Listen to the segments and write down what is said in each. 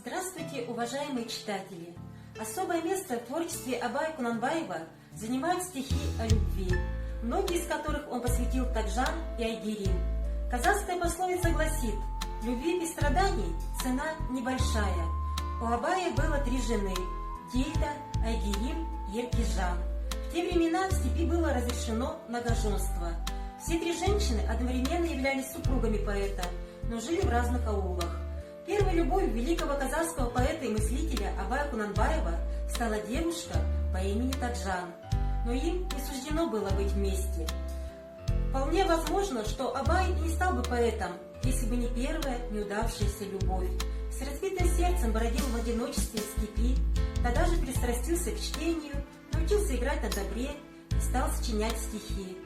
Здравствуйте, уважаемые читатели! Особое место в творчестве Абая Кунанбаева занимают стихи о любви, многие из которых он посвятил Таджан и Айгерим. Казахская пословица гласит: «Любви без страданий цена небольшая». У Абая было 3 жены – Дильда, Айгерим и Еркежан. В те времена в степи было разрешено многоженство. Все 3 женщины одновременно являлись супругами поэта, но жили в разных аулах. Первой любовью великого казахского поэта и мыслителя Абая Кунанбаева стала девушка по имени Таджан, но им не суждено было быть вместе. Вполне возможно, что Абай и не стал бы поэтом, если бы не первая неудавшаяся любовь. С разбитым сердцем бродил в одиночестве в степи, тогда же пристрастился к чтению, научился играть на добре и стал сочинять стихи.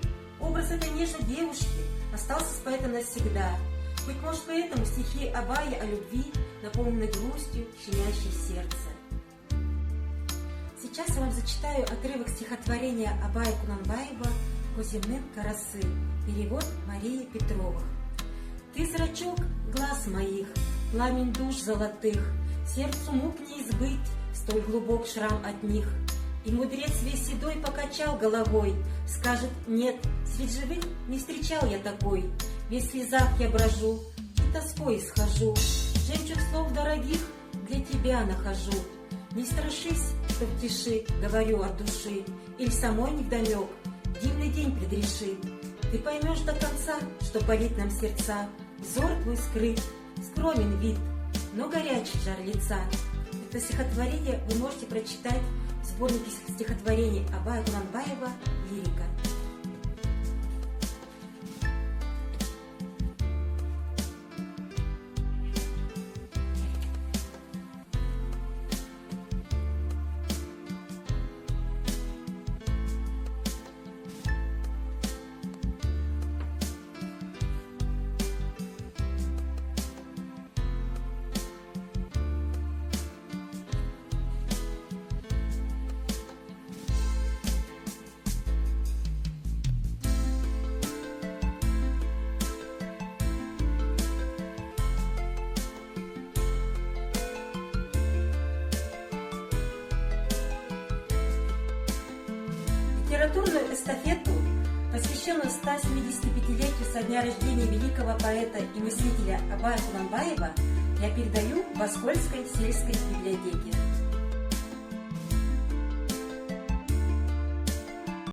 Образ этой нежной девушки остался с поэтом навсегда. Быть может, поэтому стихи Абая о любви наполнены грустью, щемящей сердце. Сейчас я вам зачитаю отрывок стихотворения Абая Кунанбаева «Коземын карасы», перевод Марии Петрова. «Ты зрачок глаз моих, пламень душ золотых, сердцу мук не избыть, столь глубок шрам от них. И мудрец весь седой покачал головой, скажет: нет, среди живых не встречал я такой. Весь в слезах я брожу и тоской схожу, жемчуг слов дорогих для тебя нахожу. Не страшись, что в тиши говорю от души, или самой невдомек дивный день предрешит. Ты поймешь до конца, что болит нам сердца, взор твой скрыт, скромен вид, но горячий жар лица». Это стихотворение вы можете прочитать в сборнике стихотворений Абая Кунанбаева «Лирика». Литературную эстафету, посвященную 175-летию со дня рождения великого поэта и мыслителя Абая Кунанбаева, я передаю в Оскольской сельской библиотеке.